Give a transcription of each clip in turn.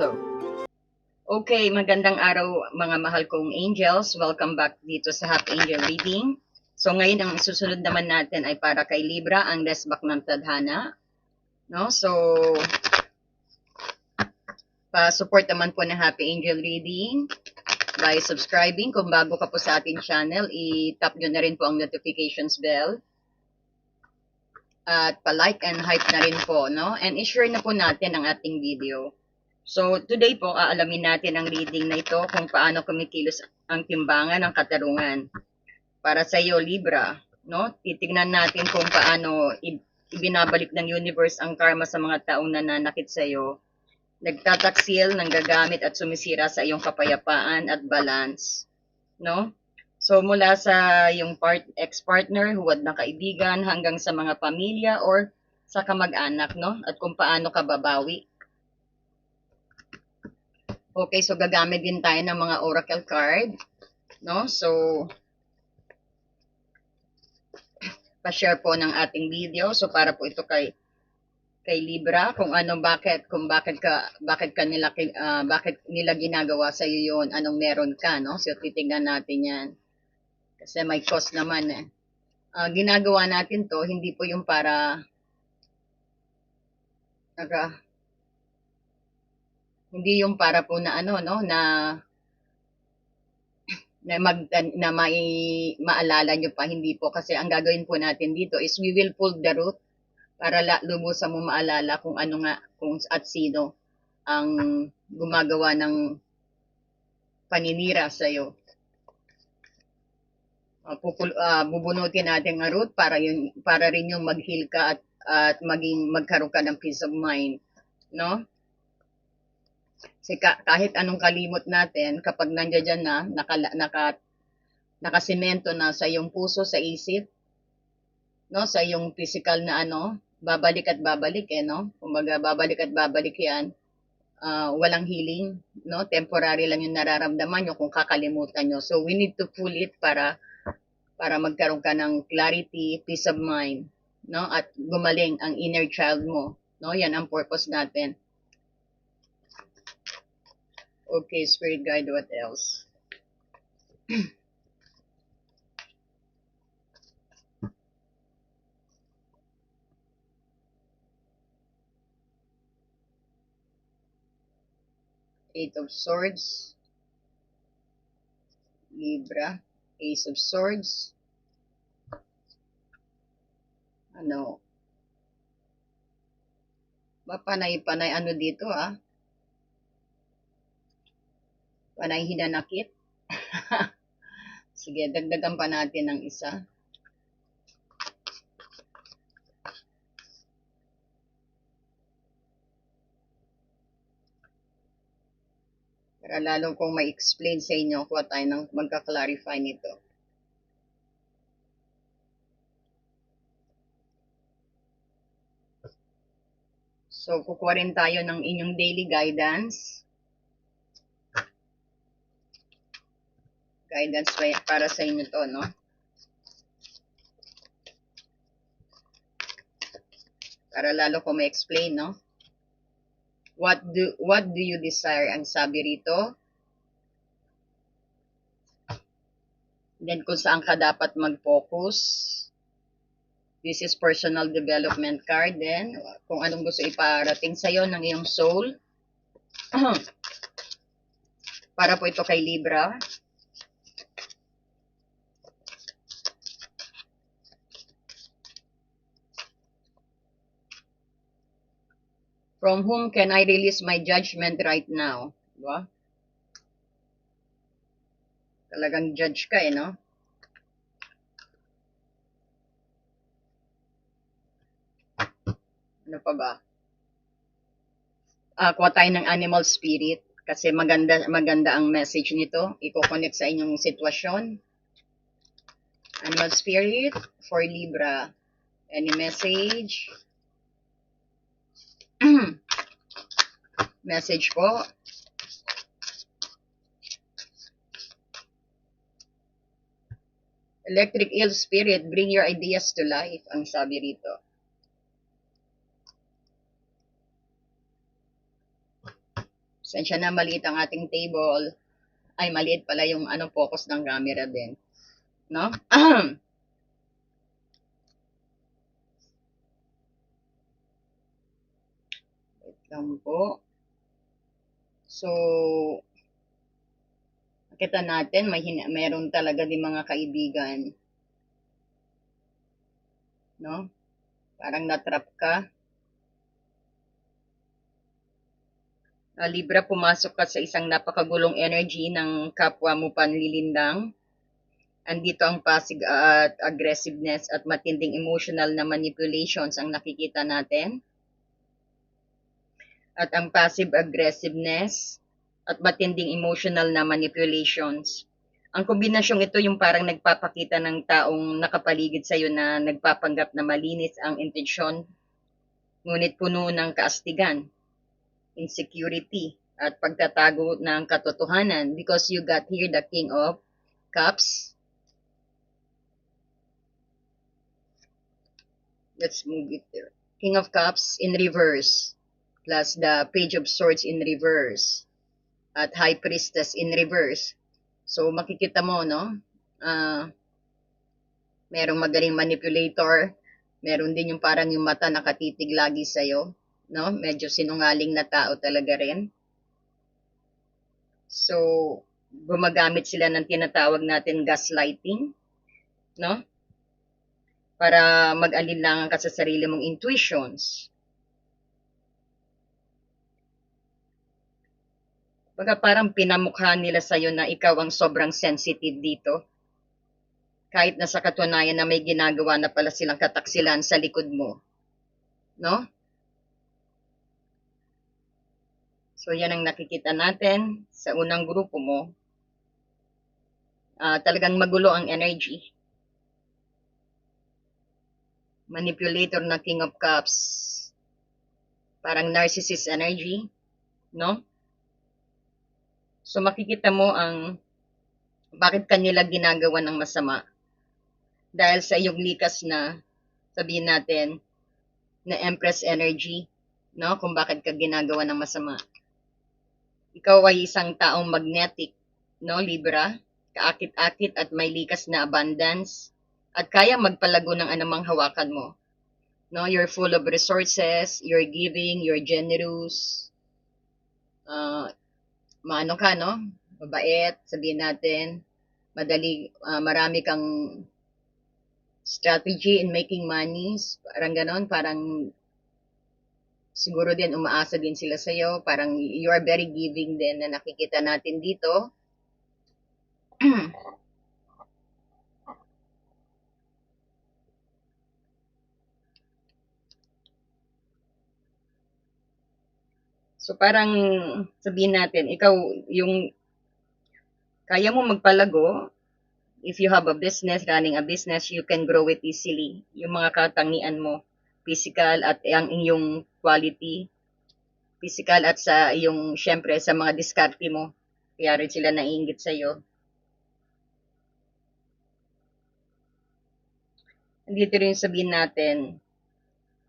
Hello. Okay, magandang araw mga mahal kong angels. Welcome back dito sa Happy Angel Reading. So ngayon ang susunod naman natin ay para kay Libra, ang Lesbak ng Tadhana. No? So, pa-support naman po ng Happy Angel Reading by subscribing. Kung bago ka po sa ating channel, i-tap nyo na rin po ang notifications bell. At pa-like and hype na rin po. No? And i-share na po natin ang ating video. So, today po, aalamin natin ang reading na ito kung paano kumikilos ang timbangan ng katarungan. Para sa iyo, Libra, no? Titignan natin kung paano ibinabalik ng universe ang karma sa mga taong nananakit sa iyo. Nagtataksil, nanggagamit at sumisira sa iyong kapayapaan at balance, no? So, mula sa iyong ex-partner, huwad na kaibigan, hanggang sa mga pamilya or sa kamag-anak, no? At kung paano ka babawi. Okay, so gagamit din tayo ng mga oracle card, no? So, pa-share po ng ating video. So, para po ito kay Libra, kung bakit nila ginagawa sa iyo 'yon, anong meron ka, no? So, titingnan natin 'yan. Kasi may cause naman eh. Ginagawa natin 'to hindi po yung para hindi yung para po na ano, no, na maalala nyo pa, hindi po. Kasi ang gagawin po natin dito is we will pull the root para lubusan mo maalala kung ano nga, kung at sino ang gumagawa ng paninira sa iyo. Bubunutin natin ang root para rin yung mag-heal ka at magkaroon ka ng peace of mind, no? Kasi kahit anong kalimot natin, kapag nandiyan na, nakasimento na sa iyong puso, sa isip, no, sa iyong physical na ano, babalik at babalik no? Kumbaga, babalik at babalik yan. Walang healing, no? Temporary lang yung nararamdaman nyo kung kakalimutan nyo. So, we need to pull it para magkaroon ka ng clarity, peace of mind, no? At gumaling ang inner child mo, no? Yan ang purpose natin. Okay, Spirit Guide, what else? Eight of Swords, Libra, Ace of Swords, ano, panay ano dito panay hinanakit. Sige, dagdagan pa natin ng isa. Para lalo kong ma-explain sa inyo, kuha tayo ng magka-clarify nito. So, kukuha rin tayo ng inyong daily guidance. Guidance para sa inyo to, no? Para lalo ko ma-explain, no? What do you desire? Ang sabi rito. Then, kung saan ka dapat mag-focus. This is personal development card. Then, kung anong gusto iparating sa'yo ng iyong soul. Para po ito kay Libra. From whom can I release my judgment right now? Diba? Talagang judge ka no? Ano pa ba? Kuha tayo ng animal spirit. Kasi maganda ang message nito. I-connect sa inyong sitwasyon. Animal spirit for Libra. Any message? Message po. Electric eel spirit, bring your ideas to life, ang sabi rito. Sensya na maliit ang ating table. Ay, maliit pala yung focus ng camera din. No? Wait lang po. So, nakita natin, meron talaga din mga kaibigan. No? Parang natrap ka. Libra, pumasok ka sa isang napakagulong energy ng kapwa mo panlilindang. Andito ang passive at aggressiveness at matinding emotional na manipulations ang nakikita natin. At ang passive aggressiveness at matinding emotional na manipulations. Ang kombinasyong ito yung parang nagpapakita ng taong nakapaligid sa iyo na nagpapanggap na malinis ang intensyon, ngunit puno ng kaastigan, insecurity, at pagtatago ng katotohanan, because you got here the King of Cups. Let's move it there. King of Cups in reverse, plus the Page of Swords in reverse, at High Priestess in reverse. So, makikita mo, no? Merong magaling manipulator, meron din yung parang yung mata nakatitig lagi sa'yo, no? Medyo sinungaling na tao talaga rin. So, gumagamit sila ng tinatawag natin gaslighting, no? Para mag-alinlangan ka sa sarili mong intuitions. Baga parang pinamukha nila sa'yo na ikaw ang sobrang sensitive dito. Kahit na sa katunayan na may ginagawa na pala silang kataksilan sa likod mo. No? So, yan ang nakikita natin sa unang grupo mo. Talagang magulo ang energy. Manipulator na King of Cups. Parang narcissist energy. No? So, makikita mo ang bakit kanila ginagawa ng masama. Dahil sa iyong likas na, sabihin natin, na Empress energy, no? Kung bakit ka ginagawa ng masama. Ikaw ay isang taong magnetic, no, Libra? Kaakit-akit at may likas na abundance at kaya magpalago ng anumang hawakan mo. No, you're full of resources, you're giving, you're generous. Maano ka, no? Mabait, sabihin natin. Marami kang strategy in making money. Parang ganon, parang siguro din umaasa din sila sa iyo, parang you are very giving din na nakikita natin dito. So parang sabihin natin, ikaw yung kaya mo magpalago. If you have a business, running a business, you can grow it easily. Yung mga katangian mo, physical at ang inyong quality, physical at sa iyong, syempre, sa mga diskarte mo. Kaya rin sila naiingit sa iyo. Dito rin sabihin natin,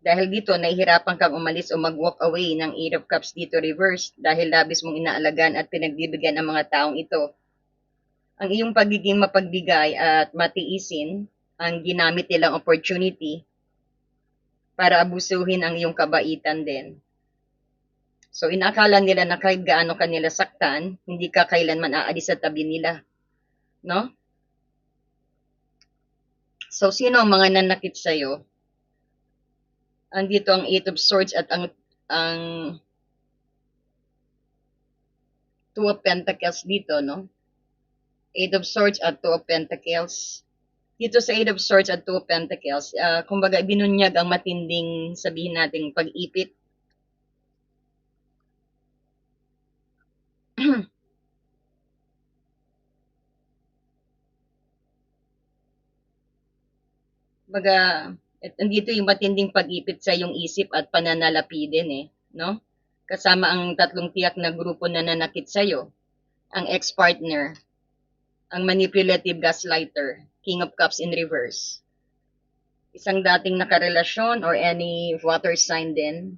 dahil dito, nahihirapan kang umalis o mag-walk away ng Eight of Cups dito reverse dahil labis mong inaalagaan at pinagbibigyan ang mga taong ito. Ang iyong pagiging mapagbigay at matiisin ang ginamit nilang opportunity para abusuhin ang iyong kabaitan din. So, inakala nila na kahit gaano kanila saktan, hindi ka kailanman aalis sa tabi nila. No? So, sino ang mga nanakit sa'yo? Andito ang Eight of Swords at ang Two of Pentacles dito, no? Eight of Swords at Two of Pentacles. Dito sa Eight of Swords at Two of Pentacles, kumbaga binunyag ang matinding, sabihin natin, pag-ipit. Kumbaga, andito yung matinding pag-ipit sa iyong isip at pananalapi din no? Kasama ang tatlong tiyak na grupo na nanakit sa iyo. Ang ex-partner, ang manipulative gaslighter, King of Cups in reverse. Isang dating nakarelasyon or any water sign din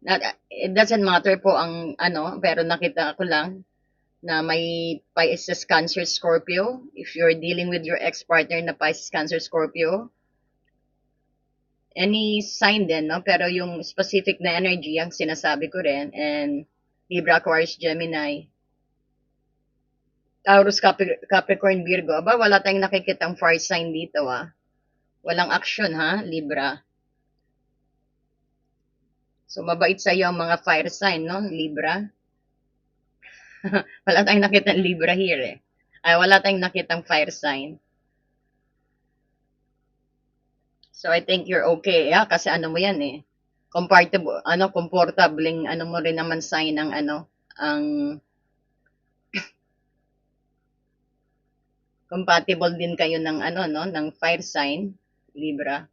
It doesn't matter po ang ano, pero nakita ko lang na may Pisces, Cancer, Scorpio. If you're dealing with your ex-partner na Pisces, Cancer, Scorpio, any sign din, no? Pero yung specific na energy, ang sinasabi ko rin, and Libra, Aquarius, Gemini, Taurus, Capricorn, Virgo. Aba, wala tayong nakikitang fire sign dito, ah. Walang action, ha, Libra. So, mabait sa iyo ang mga fire sign, no, Libra? Wala tayong nakitang Libra here, eh. Ay, wala tayong nakitang fire sign. So, I think you're okay, yeah? Kasi ano mo yan, eh. Comfortabling, ano mo rin naman sign ng ano, ang compatible din kayo ng ano, no, ng fire sign, Libra.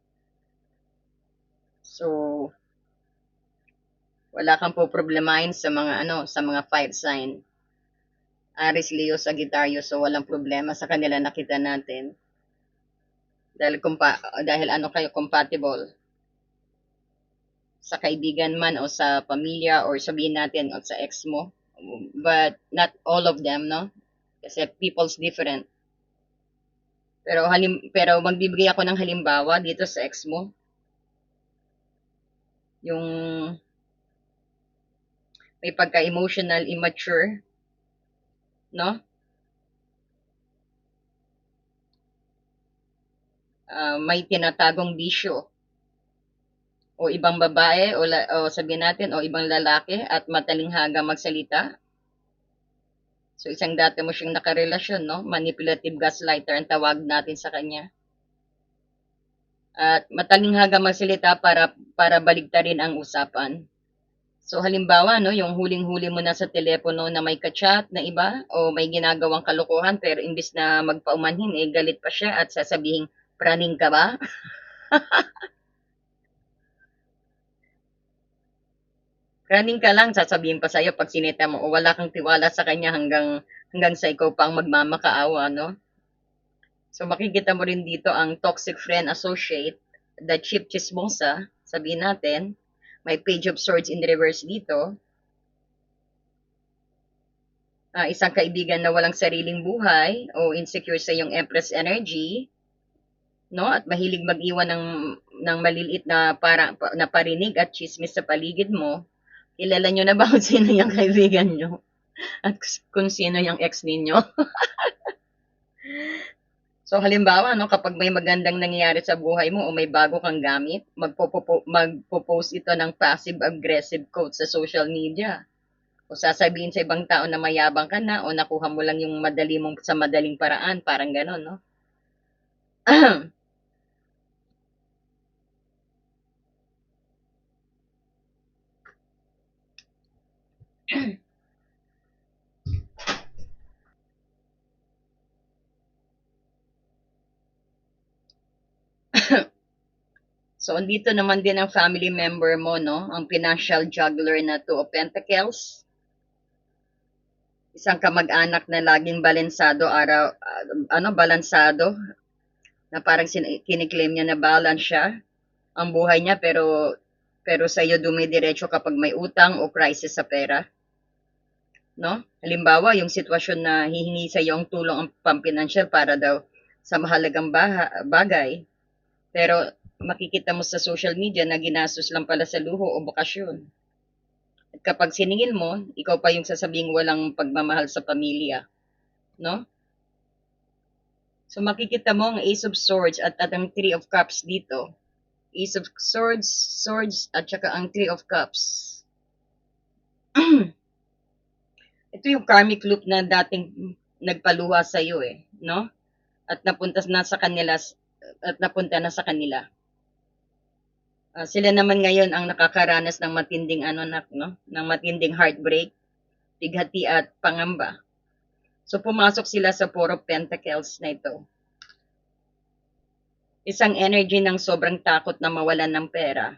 So, wala kang po problemahin sa mga ano, sa mga fire sign. Aries, Leo, Sagittarius, so walang problema sa kanila nakita natin. Dahil ano kayo compatible sa kaibigan man o sa pamilya or sabihin natin o sa ex mo. But not all of them, no? Kasi people's different. Pero magbibigay ako ng halimbawa dito sa ex mo. Yung may pagka-emotional immature, no? May tinatagong bisyo o ibang babae o sabihin natin o ibang lalaki at matalinghaga magsalita. So isang dati mo siyang nakarelasyon, no? Manipulative gaslighter ang tawag natin sa kanya. At matalinghaga magsalita para baligtarin ang usapan. So halimbawa, no, yung huling-huli mo na sa telepono na may ka-chat na iba o may ginagawang kalokohan pero imbis na magpaumanhin, eh galit pa siya at sasabihin, praning ka ba? Praning ka lang, sasabihin pa sa'yo pag sinita mo o wala kang tiwala sa kanya hanggang sa ikaw pang magmamakaawa, no? So makikita mo rin dito ang toxic friend associate, the cheap chismosa, sabihin natin, may page of swords in reverse dito, isang kaibigan na walang sariling buhay o insecure sa iyong Empress energy, no? At mahilig mag-iwan ng maliliit na parinig at chismis sa paligid mo. Kilala nyo na ba kung sino yung kaibigan nyo? At kung sino yung ex ninyo? So halimbawa, no, kapag may magandang nangyayari sa buhay mo o may bago kang gamit, magpo-post ito ng passive-aggressive quotes sa social media. O sasabihin sa ibang tao na mayabang ka na o nakuha mo lang yung madali mong sa madaling paraan, parang gano'n, no? So, andito naman din ang family member mo, no? Ang financial juggler na Two of Pentacles. Isang kamag-anak na laging balansado, na parang kiniklaim niya na balance siya ang buhay niya, pero sa iyo dumidiretso kapag may utang o crisis sa pera. No? Halimbawa, yung sitwasyon na hihingi sa iyo ang tulong ang pampinansyal para daw sa mahalagang bagay, pero makikita mo sa social media na ginastos lang pala sa luho o bakasyon. At kapag siningil mo, ikaw pa yung sasabing walang pagmamahal sa pamilya. No? So makikita mo ang Ace of Swords at ang Three of Cups dito. Ace of Swords, at saka ang Three of Cups. Ito yung karmic loop na dating nagpaluha sa iyo eh, no? At napunta na sa kanila. Sila naman ngayon ang nakakaranas ng matinding ng matinding heartbreak, bighati at pangamba. So pumasok sila sa Four of Pentacles na ito. Isang energy ng sobrang takot na mawalan ng pera,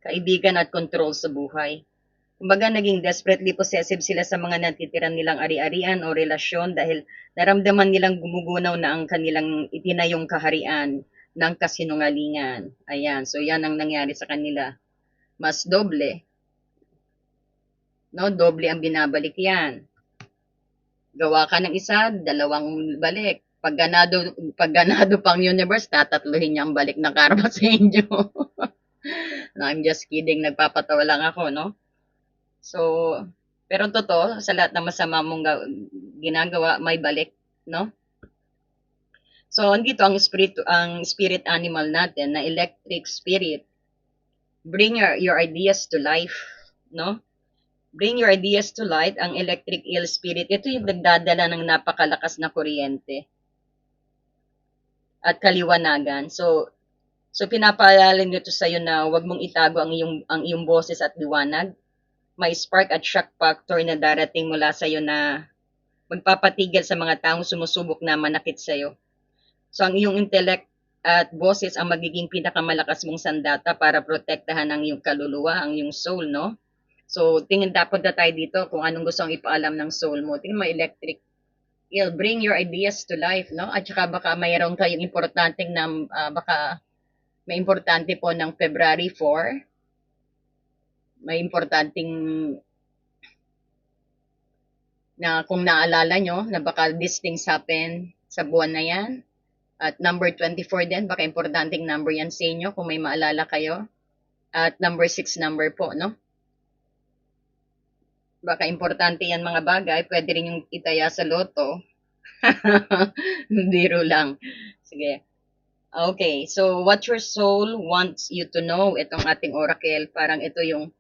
kaibigan at control sa buhay. Kumbaga naging desperately possessive sila sa mga natitira nilang ari-arian o relasyon dahil naramdaman nilang gumugunaw na ang kanilang itinayong kaharian ng kasinungalingan. Ayan, so yan ang nangyari sa kanila. Mas doble. no? Doble ang binabalik yan. Gawa ka ng isa, dalawang balik. Pag ganado pang universe, tatatluhin niya ang balik ng karma sa inyo. No, I'm just kidding, nagpapatawa lang ako, no? So, pero totoo, sa lahat ng masama mong ginagawa, may balik, no? So, andito ang spirit animal natin na electric spirit. Bring your ideas to life, no? Bring your ideas to light, ang electric eel spirit. Ito yung nagdadala ng napakalakas na kuryente at kaliwanagan. So pinapaalala nito sa iyo na huwag mong itago ang iyong boses at liwanag. May spark at shock factor na darating mula sa iyo na magpapatigil sa mga taong sumusubok na manakit sa iyo. So ang iyong intellect at boses ang magiging pinakamalakas mong sandata para protektahan ang iyong kaluluwa, ang iyong soul, no? So, tingin dapat na tayo dito kung anong gusto ang ipaalam ng soul mo. Tingin mo, electric. It'll bring your ideas to life, no? At saka baka mayroon kayong importanteng na, baka may importante po ng February 4. May importanteng na kung naalala nyo, na baka these things happen sa buwan na yan. At number 24 din, baka importanteng number yan sa inyo kung may maalala kayo. At number 6 number po, no? Baka importante yan mga bagay, pwede rin yung itaya sa loto. Biro lang. Sige. Okay, so what your soul wants you to know, itong ating oracle, parang ito yung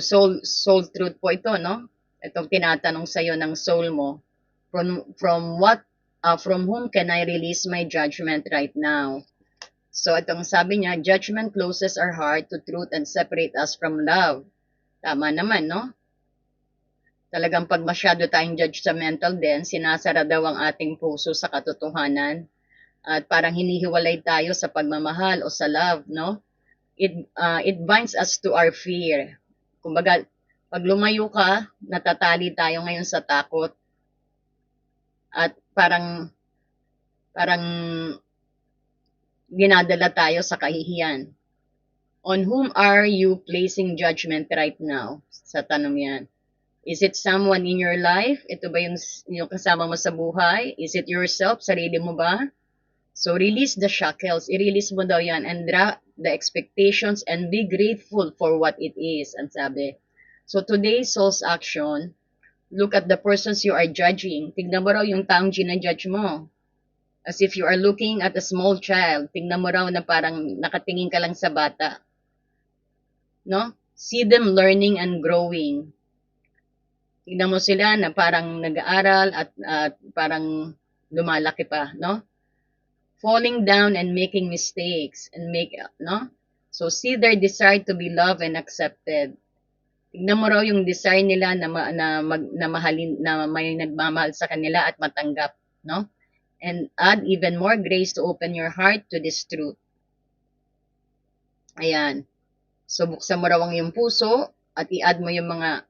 soul truth po ito, no? Itong tinatanong sa iyo ng soul mo. From whom can I release my judgment right now? So itong sabi niya, judgment closes our heart to truth and separate us from love. Tama naman, no? Talagang pag masyado tayong judgmental din, sinasara daw ang ating puso sa katotohanan at parang hinihiwalay tayo sa pagmamahal o sa love, no? It binds us to our fear. Kumbaga, pag lumayo ka, natatali tayo ngayon sa takot at parang ginadala tayo sa kahihiyan. On whom are you placing judgment right now? Sa tanong yan. Is it someone in your life? Ito ba yung kasama mo sa buhay? Is it yourself? Sarili mo ba? So, release the shackles. I-release mo daw yan and drop the expectations and be grateful for what it is. Ang sabi. So, today's soul's action, look at the persons you are judging. Tignan mo raw yung taong ginajudge mo. As if you are looking at a small child. Tignan mo raw na parang nakatingin ka lang sa bata. No? See them learning and growing. Tignan mo sila na parang nag-aaral at parang lumalaki pa, no? Falling down and making mistakes no? So see their desire to be loved and accepted. Tignan mo raw yung desire nila na mahalin, na may nagmamahal sa kanila at matanggap, no? And add even more grace to open your heart to this truth. Ayan. So buksan mo raw ang iyong puso at i-add mo yung mga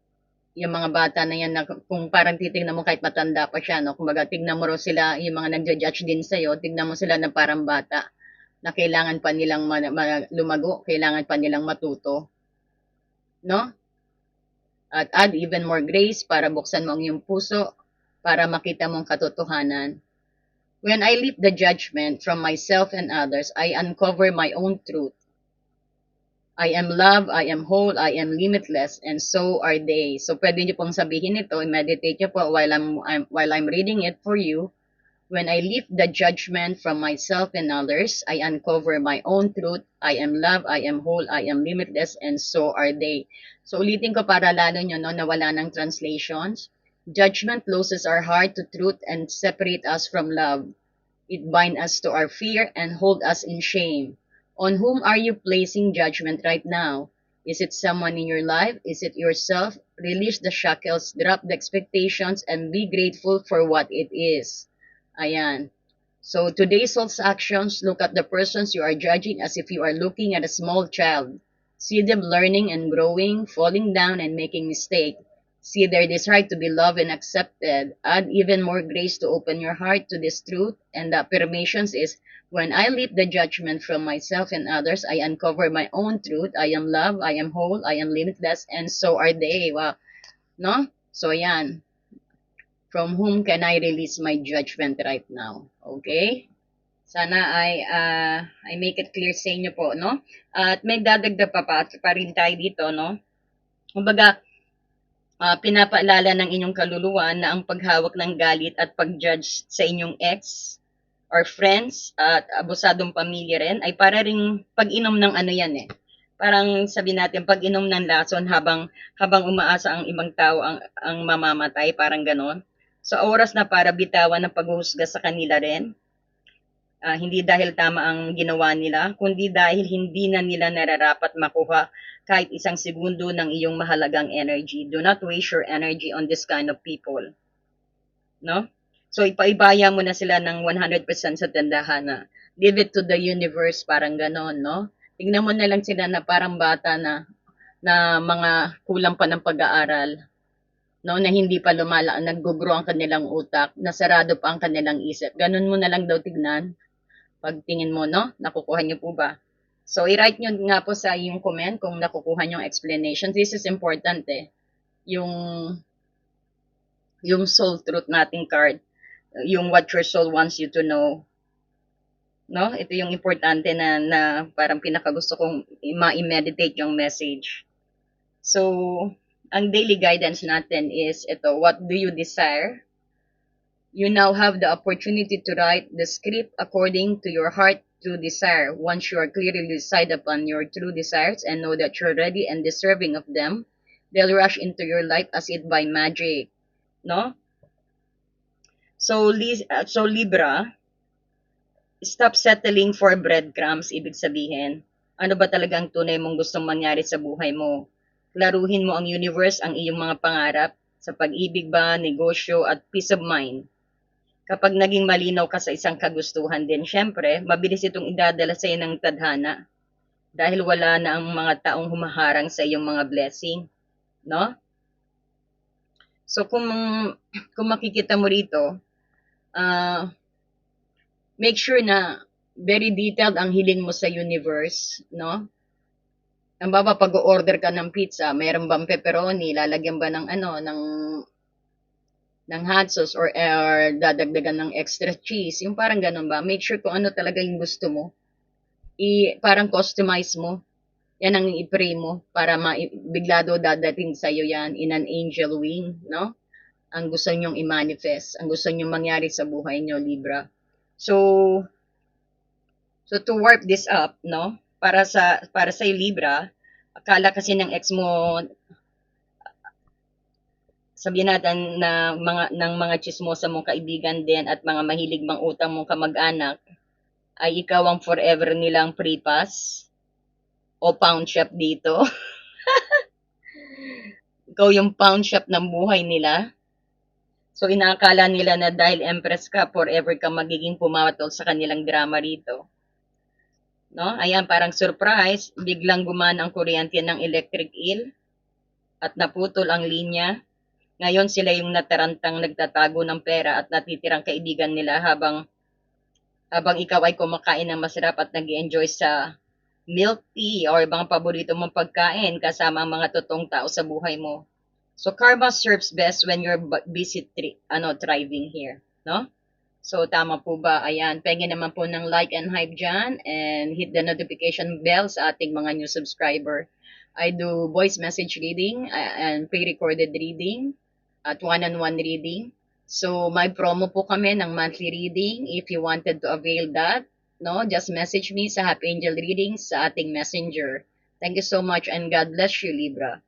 bata na yan na kung parang titignan mo kahit matanda pa siya, no? Kumbaga, tignan mo raw sila, yung mga nagja-judge din sa'yo, tignan mo sila na parang bata na kailangan pa nilang lumago, kailangan pa nilang matuto. No? At add even more grace para buksan mo ang iyong puso para makita mong katotohanan. When I lift the judgment from myself and others, I uncover my own truth. I am love, I am whole, I am limitless, and so are they. So, pwede nyo pong sabihin ito, meditate nyo po while I'm reading it for you. When I lift the judgment from myself and others, I uncover my own truth. I am love, I am whole, I am limitless, and so are they. So, ulitin ko para lalo nyo, no, na wala ng translations. Judgment closes our heart to truth and separate us from love. It binds us to our fear and hold us in shame. On whom are you placing judgment right now? Is it someone in your life? Is it yourself? Release the shackles, drop the expectations, and be grateful for what it is. Ayan. So today's soul's actions, look at the persons you are judging as if you are looking at a small child. See them learning and growing, falling down and making mistakes. See their desire to be loved and accepted. Add even more grace to open your heart to this truth. And the affirmations is, when I lift the judgment from myself and others, I uncover my own truth. I am love, I am whole, I am limitless, and so are they. Wow. no? So, yan. From whom can I release my judgment right now? Okay? Sana I make it clear sa inyo po, no? At may dadagdag pa rin tayo dito, no? Kumbaga, pinapaalala ng inyong kaluluwa na ang paghawak ng galit at pag-judge sa inyong ex or friends at abusadong pamilya rin ay para ring pag-inom ng ano yan eh. Parang sabi natin pag-inom ng lason habang umaasa ang ibang tao ang mamamatay, parang ganon. So oras na para bitawan ng paghuhusga sa kanila rin. Hindi dahil tama ang ginawa nila, kundi dahil hindi na nila nararapat makuha kahit isang segundo ng iyong mahalagang energy. Do not waste your energy on this kind of people. No? So, ipaibaya mo na sila ng 100% sa tindahan na leave it to the universe, parang ganon, no? Tignan mo na lang sila na parang bata na mga kulang pa ng pag-aaral, no? Na hindi pa nag-grow ang kanilang utak, nasarado pa ang kanilang isip. Ganon mo na lang daw tignan. Pagtingin mo, no? Nakukuha niyo po ba? So, i-write nyo nga po sa yung comment kung nakukuha nyo yung explanation. This is important eh. Yung soul truth nating card. Yung what your soul wants you to know. No? Ito yung importante na parang pinakagusto kong ma-meditate yung message. So, ang daily guidance natin is ito, what do you desire? You now have the opportunity to write the script according to your heart true desire. Once you are clearly decide upon your true desires and know that you're ready and deserving of them, they'll rush into your life as if by magic. No? So Libra, stop settling for breadcrumbs. Ibig sabihin, ano ba talagang tunay mong gustong mangyari sa buhay mo? Klaruhin mo ang universe, ang iyong mga pangarap sa pag-ibig ba, negosyo, at peace of mind. Kapag naging malinaw ka sa isang kagustuhan din, syempre, mabilis itong idadala sa iyo ng tadhana dahil wala na ang mga taong humaharang sa iyong mga blessing, no? So kung makikita mo rito, make sure na very detailed ang hiling mo sa universe, no? Ang baba pag-order ka ng pizza, mayroon bang pepperoni, lalagyan ba ng hot sauce or dadagdagan ng extra cheese, yung parang ganun ba, make sure kung ano talaga yung gusto mo, parang customize mo, yan ang i-pray mo, para biglado dadating sa'yo yan in an angel wing, no? Ang gusto nyong i-manifest, ang gusto nyong mangyari sa buhay nyo, Libra. So to warp this up, no? Para sa Libra, akala kasi ng ex mo, sabihin natin na mga chismosa mong kaibigan din at mga mahilig mang utang mong kamag-anak, ay ikaw ang forever nilang free pass o pound shop dito. Ikaw yung pound shop ng buhay nila. So, inaakala nila na dahil empress ka, forever ka magiging pumatol sa kanilang drama rito. No? Ayan, parang surprise, biglang gumana ang kuryente ng electric eel at naputol ang linya. Ngayon sila yung natarantang nagtatago ng pera at natitirang kaibigan nila habang ikaw ay kumakain ng masarap at nag-enjoy sa milk tea or ibang paborito mong pagkain kasama ang mga totoong tao sa buhay mo. So karma serves best when you're busy thriving here, no? So tama po ba? Ayan, pengen naman po ng like and hype dyan and hit the notification bell sa ating mga new subscriber. I do voice message reading and pre-recorded reading at one-on-one reading. So, may promo po kami ng monthly reading. If you wanted to avail that, no, just message me sa Happy Angel Readings sa ating messenger. Thank you so much and God bless you, Libra.